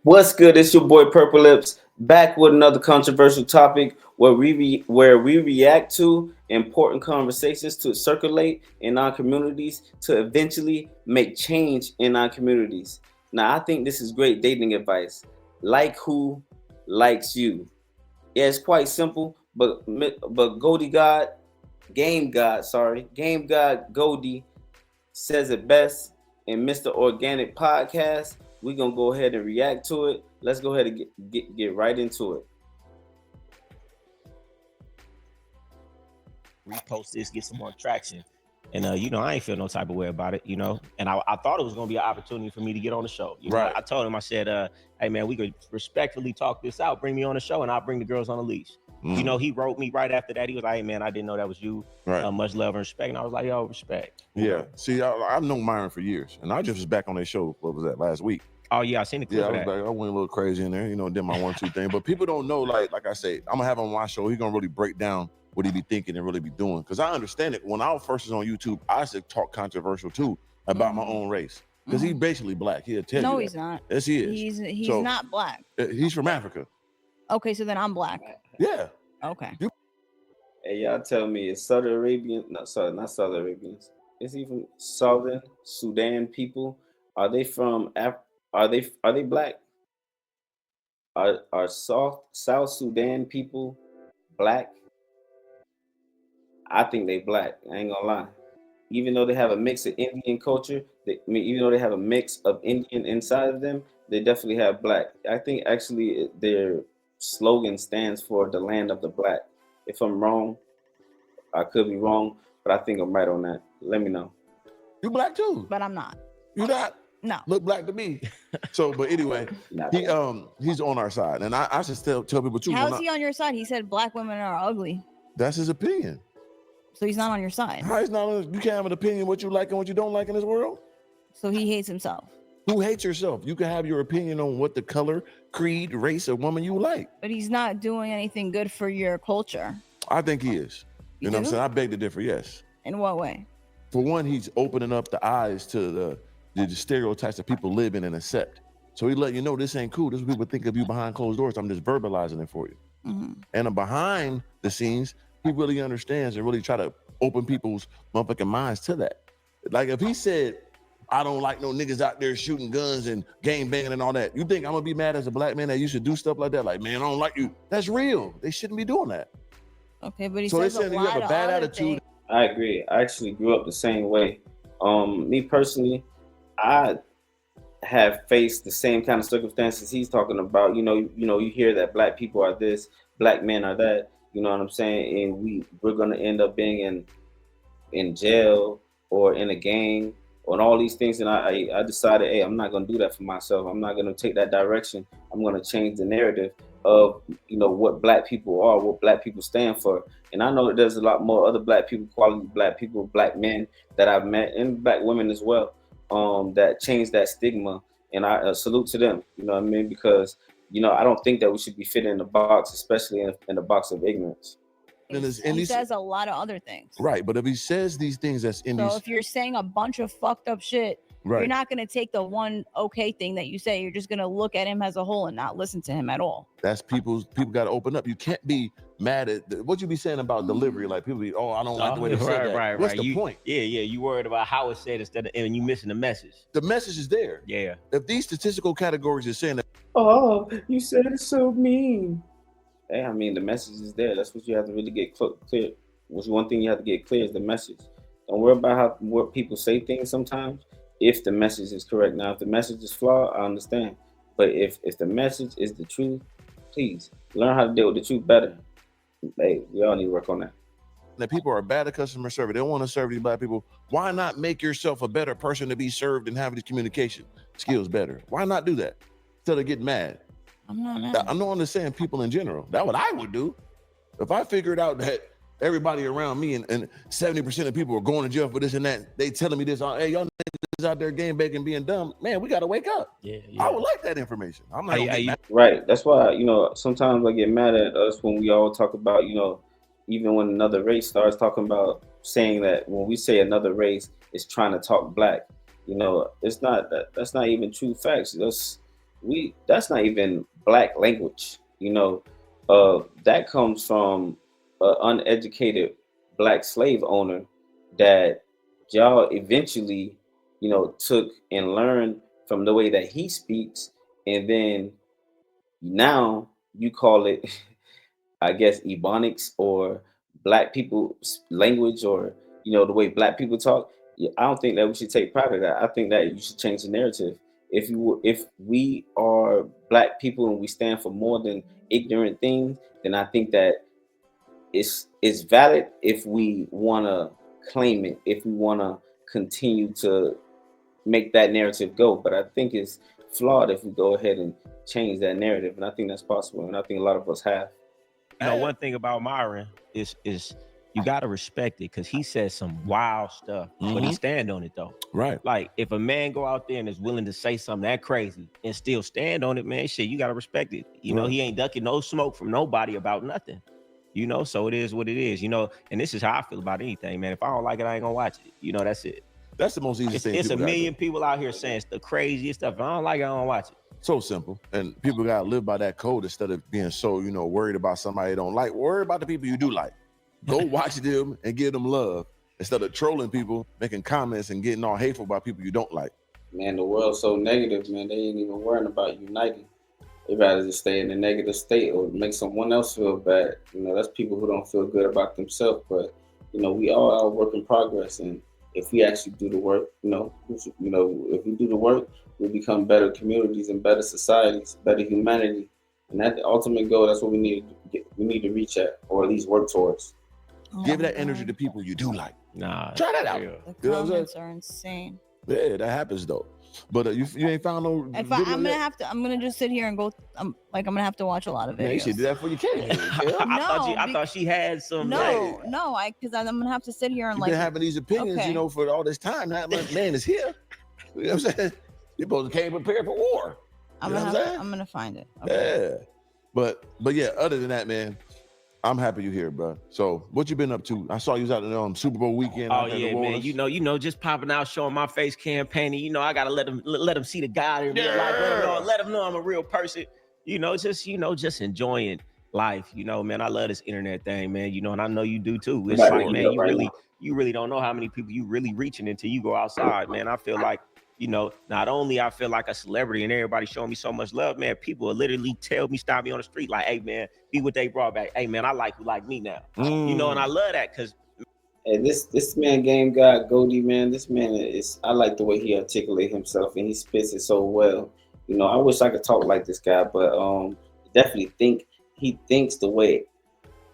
What's good? It's your boy Purple Lips back with another controversial topic where we react to important conversations to circulate in our communities to eventually make change in our communities. Now, I think this is great dating advice. Like who likes you. Yeah, it's quite simple, but Game God Goldie says it best in Mr. Organic Podcast. We're gonna go ahead and react to it. Let's go ahead and get right into it. Repost this, get some more traction. And I ain't feel no type of way about it, And I thought it was gonna be an opportunity for me to get on the show. Right. I told him, I said, hey man, we could respectfully talk this out. Bring me on the show and I'll bring the girls on a leash. He wrote me right after that. He was like, hey man, I didn't know that was you. Right. Much love and respect. And I was like, yo, respect. Yeah. See, I've known Myron for years, and I just was back on their show. What was that, last week? Oh yeah, I seen the clip. Yeah, I went a little crazy in there, did my 1-2 thing. But people don't know, like I say, I'm gonna have him on my show. He's gonna really break down what he be thinking and really be doing. Because I understand it. When I first was on YouTube, I used to talk controversial too about my own race. Because he's basically black. He'll tell you. No, that. he's not. Yes, he is. He's So, not black. He's from Africa. Okay, so then I'm black. Yeah. Okay. Hey, y'all tell me, is Southern Arabian? No, sorry, not Southern Arabians. Is he from Southern Sudan people? Are they from Are they black? Are South Sudan people black? I think they black. I ain't gonna lie. Even though they have a mix of Indian culture, even though they have a mix of Indian inside of them, they definitely have black. I think actually their slogan stands for the land of the black. If I'm wrong, I could be wrong, but I think I'm right on that. Let me know. You black too. But I'm not. You not? No. Look black to me. So, but anyway, he's on our side. And I should still tell people too. How's he on your side? He said black women are ugly. That's his opinion. So he's not on your side. How he's not? You can't have an opinion what you like and what you don't like in this world. So he hates himself. Who hates yourself? You can have your opinion on what the color, creed, race, or woman you like. But he's not doing anything good for your culture. I think he is. You know what I'm saying? I beg to differ, yes. In what way? For one, he's opening up the eyes to the stereotypes that people live in and accept. So he let you know this ain't cool. This is what people think of you behind closed doors. I'm just verbalizing it for you. And behind the scenes, he really understands and really try to open people's motherfucking minds to that. Like if he said, I don't like no niggas out there shooting guns and gang banging and all that, you think I'm gonna be mad as a black man that you should do stuff like that? Like, man, I don't like you. That's real. They shouldn't be doing that. Okay, but he so says they saying a you lot have a of bad other attitude. things. I agree. I actually grew up the same way. Me personally, I have faced the same kind of circumstances he's talking about. You hear that black people are this, black men are that. You know what I'm saying? And we're gonna end up being in jail or in a gang and all these things. And I decided, hey, I'm not gonna do that for myself. I'm not gonna take that direction. I'm gonna change the narrative of what black people are, what black people stand for. And I know that there's a lot more other black people, quality black people, black men that I've met, and black women as well, that changed that stigma. And I salute to them. You know what I mean? Because I don't think that we should be fitting in the box, especially in the box of ignorance. He says a lot of other things. Right, but if he says these things that's in these... So if you're saying a bunch of fucked up shit, right, you're not going to take the one okay thing that you say. You're just going to look at him as a whole and not listen to him at all. That's people got to open up. You can't be mad at what you be saying about delivery. Like people be, I don't like the way they said that. Right. What's the point? Yeah. You worried about how it's said instead of, and you missing the message. The message is there. Yeah. If these statistical categories are saying that, oh, you said it's so mean. Hey, I mean, the message is there. That's what you have to really get clear. One thing you have to get clear is the message. Don't worry about what people say things sometimes, if the message is correct. Now, if the message is flawed, I understand. But if the message is the truth, please learn how to deal with the truth better. Hey, we all need to work on that. That people are bad at customer service. They don't want to serve these black people. Why not make yourself a better person to be served and have these communication skills better? Why not do that instead of getting mad? I'm not mad. I'm not understanding people in general. That's what I would do. If I figured out that everybody around me and 70% of people are going to jail for this and that, they telling me this, hey, y'all niggas out there game begging, being dumb, man, we got to wake up. Yeah. I would like that information. I'm not gonna get mad. Right. That's why, sometimes I get mad at us when we all talk about, even when another race starts talking about saying that when we say another race is trying to talk black, it's not that's not even true facts. that's not even black language. That comes from an uneducated black slave owner that y'all eventually, took and learned from the way that he speaks, and then now you call it, I guess, ebonics or black people's language, or the way black people talk. Yeah, I don't think that we should take pride in that. I think that you should change the narrative. If we are black people and we stand for more than ignorant things, then I think that it's valid if we want to claim it, if we want to continue to make that narrative go. But I think it's flawed if we go ahead and change that narrative, and I think that's possible, and I think a lot of us have. One thing about Myron is you got to respect it, because he says some wild stuff, but he stand on it though. Right. Like, if a man go out there and is willing to say something that crazy and still stand on it, man, shit, you got to respect it. He ain't ducking no smoke from nobody about nothing. So it is what it is. And this is how I feel about anything, man. If I don't like it, I ain't gonna watch it. That's it. That's the most easiest thing. It's a million people out here saying it's the craziest stuff. If I don't like it, I don't watch it. So simple. And people gotta live by that code instead of being so, worried about somebody they don't like. Worry about the people you do like. Go watch them and give them love instead of trolling people, making comments and getting all hateful about people you don't like. Man, the world's so negative, man. They ain't even worrying about uniting. They rather just stay in a negative state or make someone else feel bad. That's people who don't feel good about themselves. But we all are a work in progress, and if we actually do the work, if we do the work, we become better communities and better societies, better humanity, and that's the ultimate goal. That's what we need to reach at, or at least work towards. Give that energy to people you do like. Nah, try that out. The comments are insane. Yeah, that happens though. But you ain't found no. I'm gonna just sit here and go. I'm gonna have to watch a lot of videos. Man, you should do that for your kids. I thought she had some. No, because I'm gonna have to sit here and been having these opinions, for all this time. That man is here. You know what I'm saying? You supposed to came prepared for war. I'm gonna find it. Okay. Yeah, but yeah. Other than that, man, I'm happy you're here, bro. So, what you been up to? I saw you was out on Super Bowl weekend. Oh yeah, man. Just popping out, showing my face, campaigning. I gotta let them see the guy in real life. Let them know I'm a real person. Just enjoying life. Man, I love this internet thing, man. And I know you do too. It's like, man, you really don't know how many people you really reaching until you go outside, man. I feel like, not only I feel like a celebrity and everybody showing me so much love, man, people will literally tell me, stop me on the street, like, hey, man, be what they brought back. Hey, man, I like who like me now. And I love that, because this man, Game God Goldie, man, this man I like the way he articulates himself and he spits it so well. I wish I could talk like this guy, but definitely he thinks the way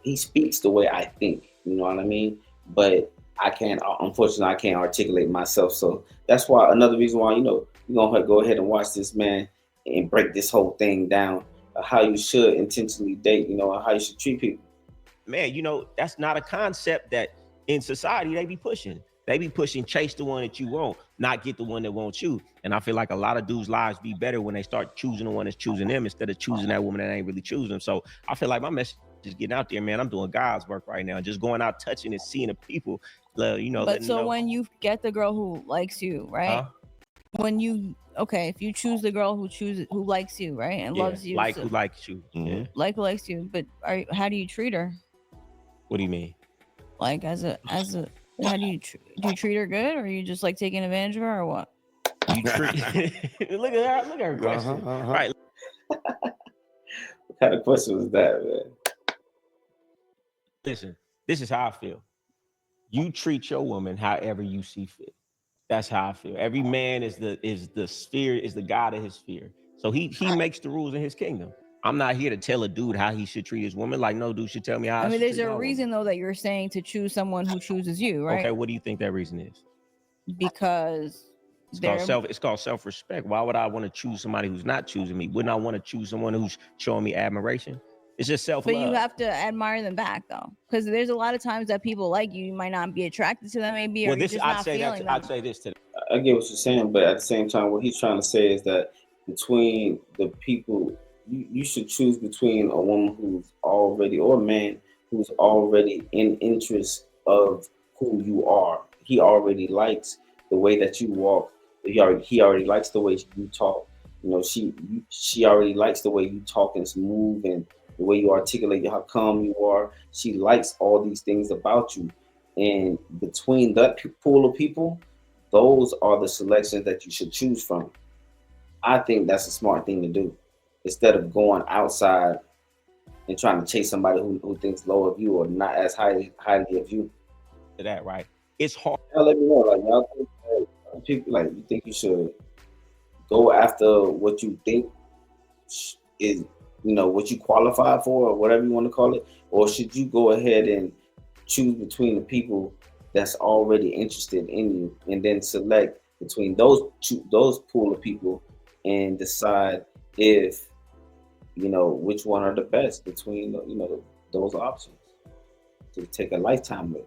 he speaks the way I think. You know what I mean? But unfortunately, I can't articulate myself. So that's why another reason why, we're going to go ahead and watch this man and break this whole thing down, how you should intentionally date, how you should treat people. Man, that's not a concept that in society they be pushing. They be pushing chase the one that you want, not get the one that wants you. And I feel like a lot of dudes' lives be better when they start choosing the one that's choosing them instead of choosing that woman that ain't really choosing them. So I feel like my message is getting out there, man. I'm doing God's work right now, just going out, touching and seeing the people. But so when you get the girl who likes you, right? If you choose the girl who likes you, right, and loves you, who likes you, who likes you, but how do you treat her? What do you mean? Like how do you treat her good, or are you just like taking advantage of her, or what? You treat look at her question. Right. What kind of question was that, man? Listen, this is how I feel. You treat your woman however you see fit. That's how I feel. Every man is the sphere, is the god of his sphere. So he makes the rules in his kingdom. I'm not here to tell a dude how he should treat his woman. Like, no dude should tell me how. I mean, there's a reason though that you're saying to choose someone who chooses you, right? Okay, what do you think that reason is? Because it's called self-respect. Why would I want to choose somebody who's not choosing me? Wouldn't I want to choose someone who's showing me admiration? It's just self-love. But you have to admire them back, though, because there's a lot of times that people like you, you might not be attracted to them, maybe, or you're just not feeling them. I'd say this to them. I get what you're saying, but at the same time, what he's trying to say is that between the people, you should choose between a woman who's already, or a man who's already in interest of who you are. He already likes the way that you walk. He already likes the way you talk. You know, she already likes the way you talk and move and the way you articulate how calm you are. She likes all these things about you. And between that pool of people, those are the selections that you should choose from. I think that's a smart thing to do instead of going outside and trying to chase somebody who thinks low of you or not as highly of you. To that, right? It's hard. Y'all let me know, like y'all think that people like you think you should go after what you think is what you qualify for or whatever you want to call it, or should you go ahead and choose between the people that's already interested in you and then select between those pool of people and decide if which one are the best between those options to take a lifetime with.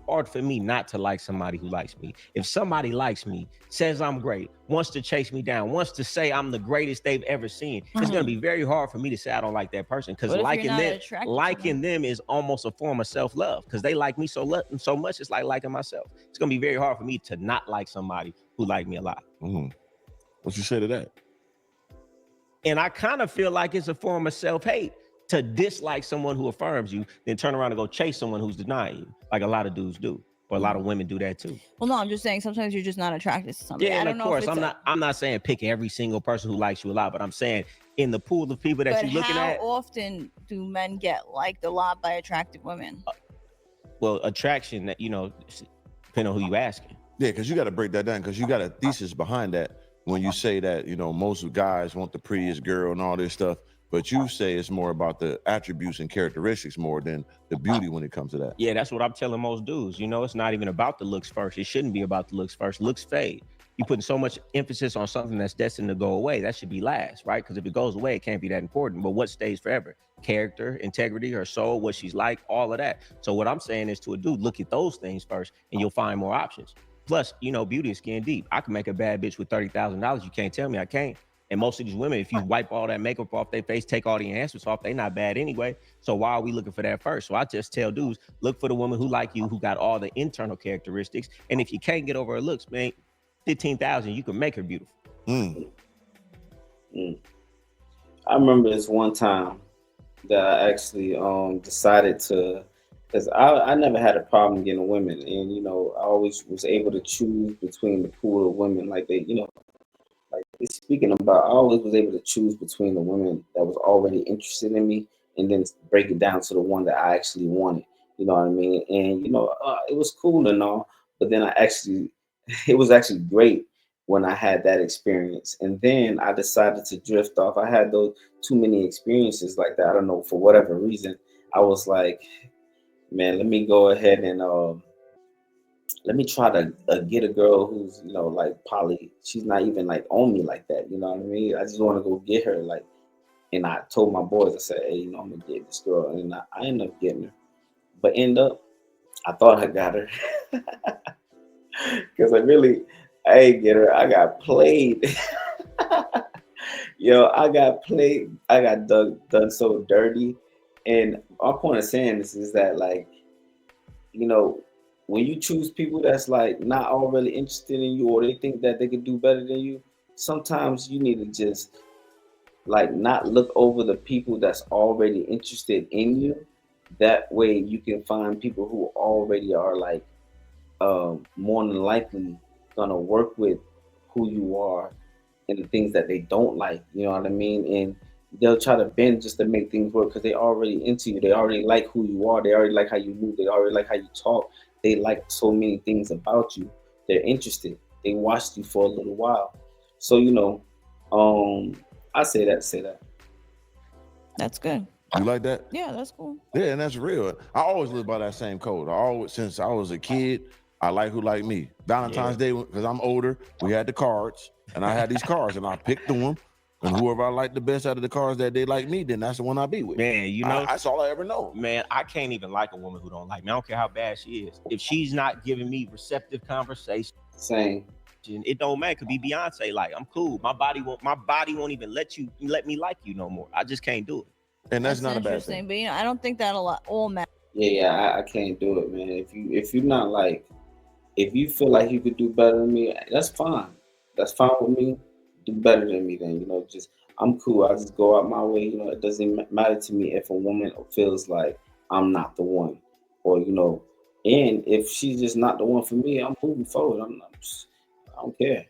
Hard for me not to like somebody who likes me. If somebody likes me, says I'm great, wants to chase me down, wants to say I'm the greatest they've ever seen, it's going to be very hard for me to say I don't like that person, because liking them is almost a form of self-love, because they like me so much. It's like liking myself. It's going to be very hard for me to not like somebody who like me a lot. What you say to that? And I kind of feel like it's a form of self-hate to dislike someone who affirms you, then turn around and go chase someone who's denying you, like a lot of dudes do, or a lot of women do that too. Well, no, I'm just saying sometimes you're just not attracted to somebody. Yeah, and of course, I'm not saying pick every single person who likes you a lot, but I'm saying in the pool of people that you're looking at. How often do men get liked a lot by attractive women? Well, attraction, that depending on who you asking. Yeah, because you got to break that down, because you got a thesis behind that when you say that most guys want the prettiest girl and all this stuff. But you say it's more about the attributes and characteristics more than the beauty when it comes to that. Yeah, that's what I'm telling most dudes. It's not even about the looks first. It shouldn't be about the looks first. Looks fade. You're putting so much emphasis on something that's destined to go away. That should be last, right? Because if it goes away, it can't be that important. But what stays forever? Character, integrity, her soul, what she's like, all of that. So what I'm saying is to a dude, look at those things first and you'll find more options. Plus, beauty is skin deep. I can make a bad bitch with $30,000. You can't tell me I can't. And most of these women, if you wipe all that makeup off their face, take all the enhancements off, they not bad anyway. So why are we looking for that first? So I just tell dudes, look for the woman who like you, who got all the internal characteristics. And if you can't get over her looks, man, 15,000, you can make her beautiful. I remember this one time that I actually decided to, because I never had a problem getting women, and I always was able to choose between the pool of women, like speaking about, I always was able to choose between the women that was already interested in me and then break it down to the one that I actually wanted. You know what I mean? And, it was cool and all, but then it was actually great when I had that experience. And then I decided to drift off. I had those too many experiences like that. I don't know, for whatever reason, I was like, man, let me go ahead and, let me try to get a girl who's like poly. She's not even like on me like that. You know what I mean? I just want to go get her. Like, and I told my boys, I said, hey, I'm gonna get this girl, and I ended up getting her. But I thought I got her because I ain't get her. I got played. I got played. I got done so dirty. And our point of saying this is that, like, when you choose people that's like not all really interested in you, or they think that they can do better than you, sometimes you need to just like not look over the people that's already interested in you. That way you can find people who already are like more than likely gonna work with who you are and the things that they don't like. You know what I mean? And they'll try to bend just to make things work because they already into you. They already like who you are. They already like how you move. They already like how you talk. They like so many things about you. They're interested. They watched you for a little while. So, I say that. That's good. You like that? Yeah, that's cool. Yeah, and that's real. I always live by that same code. Since I was a kid, I like who like me. Valentine's Day, because I'm older, we had the cards, and I had these cards, and I picked them. And whoever I like the best out of the cards that they like me, then that's the one I be with. Man, that's all I ever know. Man, I can't even like a woman who don't like me. I don't care how bad she is. If she's not giving me receptive conversation, same. It don't matter. It could be Beyonce. Like, I'm cool. My body won't even let me like you no more. I just can't do it. And that's not a bad thing. But I don't think that all matters. Yeah, I can't do it, man. If you're not like, if you feel like you could do better than me, that's fine. That's fine with me. do better than me. Then just I'm cool. I just go out my way. It doesn't matter to me if a woman feels like I'm not the one, or and if she's just not the one for me, I'm moving forward. I don't care.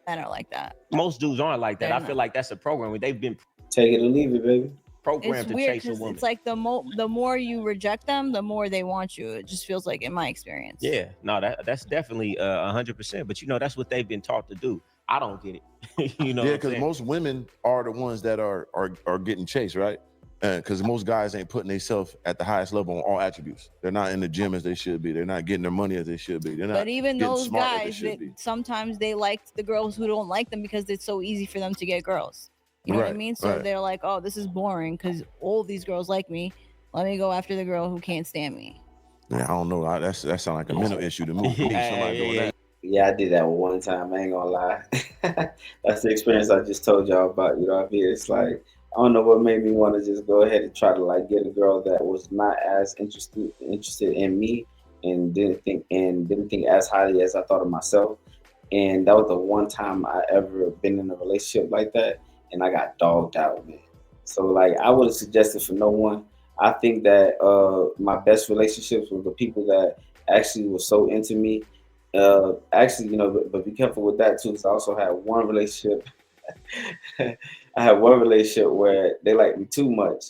I don't like that. Most dudes aren't like that. They're I feel like that's a program where they've been Take it or leave it, baby. programmed It's to weird chase a because woman. it's like the more you reject them, the more they want you. It just feels like, in my experience. Yeah, no, that's definitely 100%. But that's what they've been taught to do. I don't get it. Yeah, because most women are the ones that are getting chased, right? Because most guys ain't putting themselves at the highest level on all attributes. They're not in the gym as they should be. They're not getting their money as they should be. They're not. But even getting those smart as they guys, should be. sometimes they like the girls who don't like them because it's so easy for them to get girls. You know what I mean? So they're like, oh, this is boring because all these girls like me. Let me go after the girl who can't stand me. Yeah, I don't know. That sounds like a mental issue to me. Somebody doing that. Yeah, I did that one time. I ain't gonna lie. That's the experience I just told y'all about. What I mean? It's like, I don't know what made me want to just go ahead and try to like get a girl that was not as interested in me, and didn't think as highly as I thought of myself. And that was the one time I ever been in a relationship like that, and I got dogged out, man. So like, I would have suggested for no one. I think that my best relationships were the people that actually were so into me. Actually, but be careful with that too. Because I also had one relationship. I had one relationship where they liked me too much.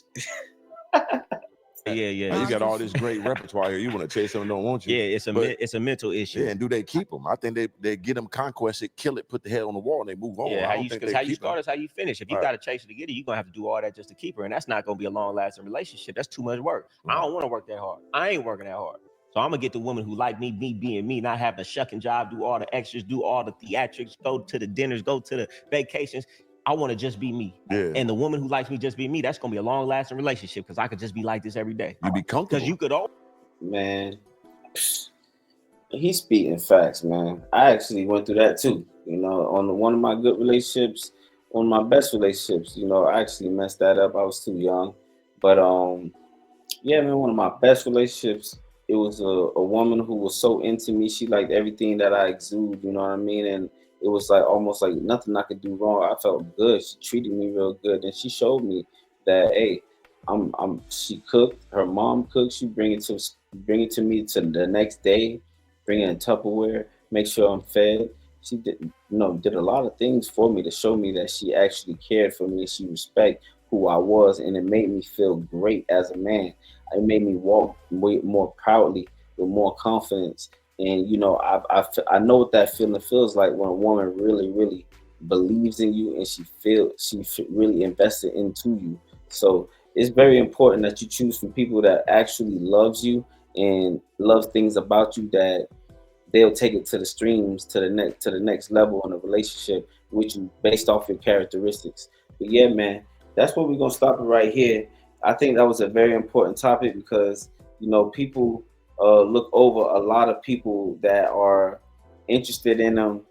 Yeah. You got all this great repertoire here. You want to chase them, don't want you? Yeah, it's a mental issue. Yeah, and do they keep them? I think they get them conquested, kill it, put the head on the wall, and they move on. Yeah, how you start is how you finish. If you got to chase her to get her, you're gonna have to do all that just to keep her, and that's not gonna be a long-lasting relationship. That's too much work. I don't want to work that hard. I ain't working that hard. So I'm gonna get the woman who like me being me, not having a shucking job, do all the extras, do all the theatrics, go to the dinners, go to the vacations. I want to just be me. Yeah. And the woman who likes me just be me, that's gonna be a long-lasting relationship because I could just be like this every day. You be comfortable. Because you could all Man, he's speaking facts, man. I actually went through that too. On one of my good relationships, one of my best relationships. I actually messed that up. I was too young, but yeah, man, one of my best relationships. It was a woman who was so into me. She liked everything that I exude. You know what I mean? And it was like almost like nothing I could do wrong. I felt good. She treated me real good, and she showed me that, hey, She cooked. Her mom cooked. She bring it to me to the next day. Bring it in Tupperware. Make sure I'm fed. She did a lot of things for me to show me that she actually cared for me. She respect who I was, and it made me feel great as a man. It made me walk way more proudly with more confidence. And I know what that feeling feels like when a woman really, really believes in you and she really invested into you. So it's very important that you choose from people that actually loves you and loves things about you, that they'll take it to the streams to the next level in a relationship with you based off your characteristics. But yeah, man, that's where we're gonna stop it right here. I think that was a very important topic because people look over a lot of people that are interested in them,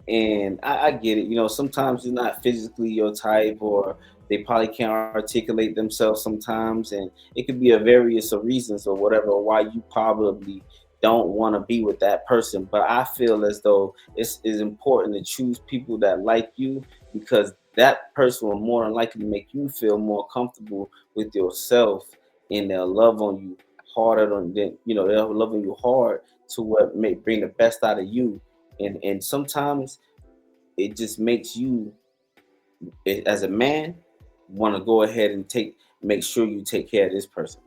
and I get it. Sometimes it's not physically your type, or they probably can't articulate themselves sometimes, and it could be a various of reasons or whatever why you probably don't want to be with that person. But I feel as though it's important to choose people that like you, because that person will more than likely make you feel more comfortable with yourself, and they'll love on you harder than they'll love on you hard to what may bring the best out of you. And sometimes it just makes you, as a man, want to go ahead and make sure you take care of this person.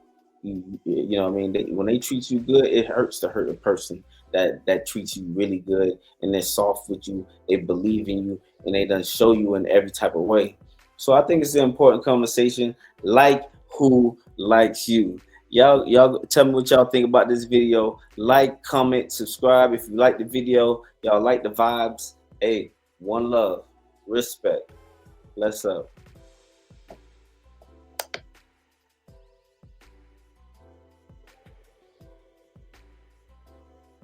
You know what I mean? When they treat you good, it hurts to hurt a person that treats you really good and they're soft with you. They believe in you and they done show you in every type of way. So I think it's an important conversation. Like who likes you? Y'all tell me what y'all think about this video. Like, comment, subscribe if you like the video. Y'all like the vibes. Hey, one love, respect. Let's up.